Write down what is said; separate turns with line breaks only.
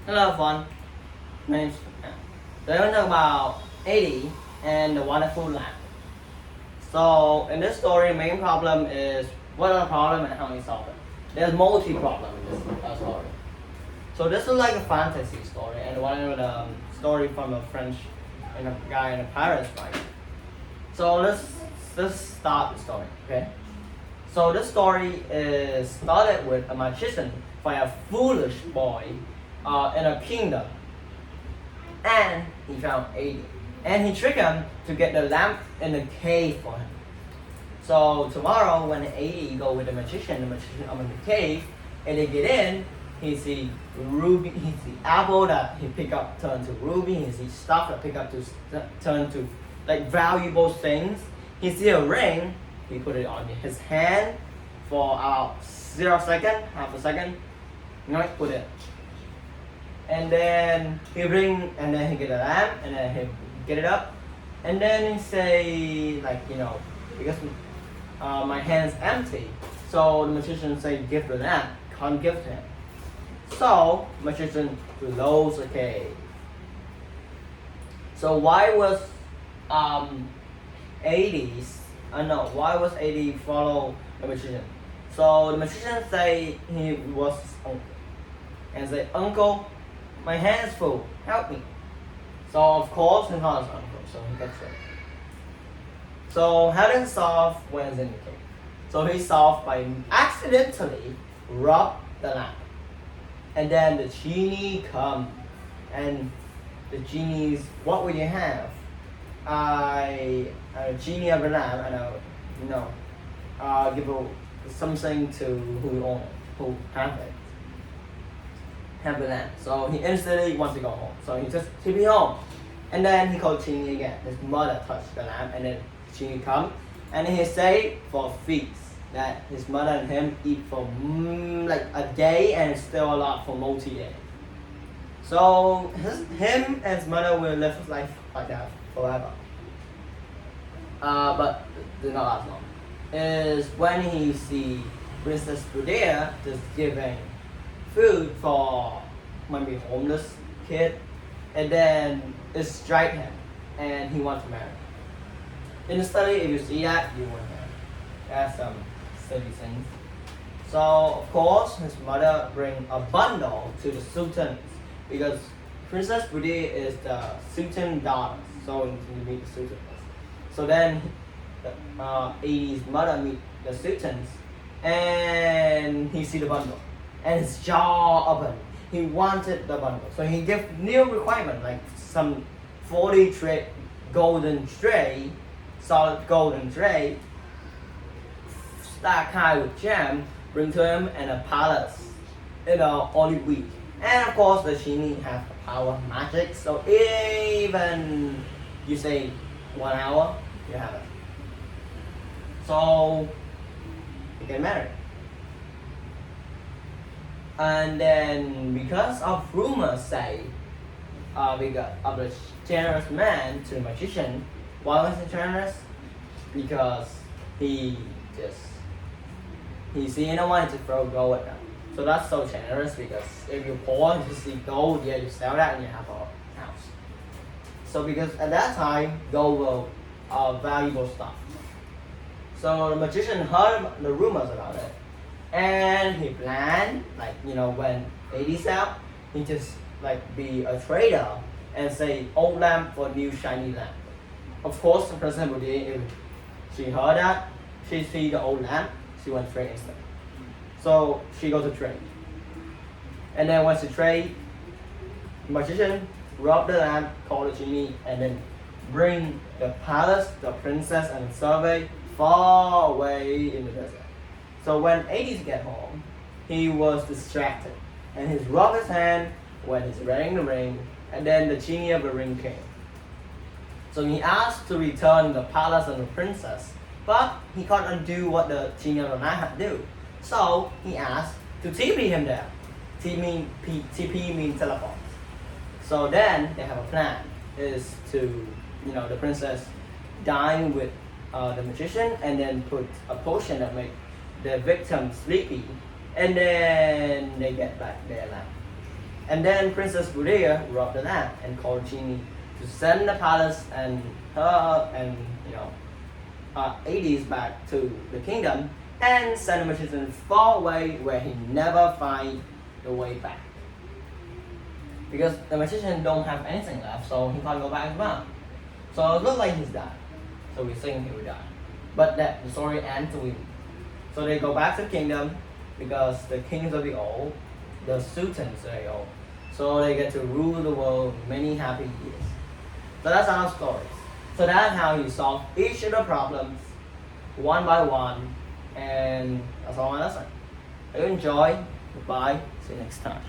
Hello everyone, my name's Today we're going to talk about 80 and the wonderful lamp. So in this story, the main problem is what are the problem and how we solve it. There's multi-problem in this story. So this is like a fantasy story, and one of the story from a French and a guy in Paris, right? So let's start the story, okay? So this story is started with a magician by a foolish boy in a kingdom, and he found 80, and he tricked him to get the lamp in the cave for him. So tomorrow when 80 go with the magician up in the cave, and they get in, he see ruby, he see apple that he pick up turn to ruby, he see stuff that pick up to turn to like valuable things. He see a ring, he put it on his hand for about 0 second, half a second, put it. And then he bring, and then he get a lamp, and then he get it up, and then he say because my hand's empty, so the magician say give the lamp, can't give to him. So magician close the cave. So why was 80 follow the magician? So the magician say he was his uncle, and say, uncle, my hand is full, help me. So of course he's not his uncle, so he gets it. So how did he solve when he's in the cave? So he solved by accidentally rub the lamp. And then the genie come, and the genie's, what will you have? A genie of the lamp, and give something to who own it, who have it. Have the lamp. So he instantly wants to go home. So he just take me home. And then he called Genie again. His mother touched the lamp, and then Genie come, and he say for feast that his mother and him eat for like a day, and still a lot for multi-day. So him and his mother will live his life like that forever. But did not last long. Is when he see Princess Budea just giving food for maybe homeless kid, and then it strike him, and he wants to marry. In the study, if you see that, you won't marry. That's some silly things. So of course, his mother bring a bundle to the sultan, because Princess Budea is the sultan's daughter, so he meet the sultan. So then 80's mother meet the sultans, and he see the bundle, and his jaw open. He wanted the bundle, so he give new requirement like some 40 tray golden tray, solid golden tray, stacked high with gem, bring to him in a palace in a only week. And of course the genie has the power of magic, so even you say 1 hour, you have it. So you get married. And then because of rumors say, because of the generous man to the magician. Why was he generous? Because he see no one to throw gold at them. So that's so generous, because if you're poor, you see gold, yeah, you sell that and you have a house. So because at that time, gold was valuable stuff. So the magician heard the rumors about it, and he planned, when 80 sell, he just be a trader and say old lamp for new shiny lamp. Of course, the Princess Budea, if she heard that, she see the old lamp, she went trade instead. So she goes to trade. And then once she trade, the magician robbed the lamp, called the genie, and then bring the palace, the princess, and the servant far away in the desert. So when 80 get home, he was distracted, and he rubbed his hand when he's wearing the ring, and then the genie of the ring came. So he asked to return the palace and the princess, but he can't undo what the genie of the night had to do. So he asked to TP him there. TP means teleport. So then they have a plan, is to, the princess dine with the magician, and then put a potion that make the victim sleepy, and then they get back their lamp. And then Princess Budea rubbed the lamp and called Genie to send the palace and her and Hades back to the kingdom and send the magician far away where he never find the way back. Because the magician don't have anything left, so he can't go back as well. So it looks like he's died. So we think he will die. But that the story ends with. So they go back to the kingdom because the kings will be old, the sultans are very old. So they get to rule the world many happy years. So that's our stories. So that's how you solve each of the problems one by one, and that's all my lesson. Hope you enjoy. Goodbye. See you next time.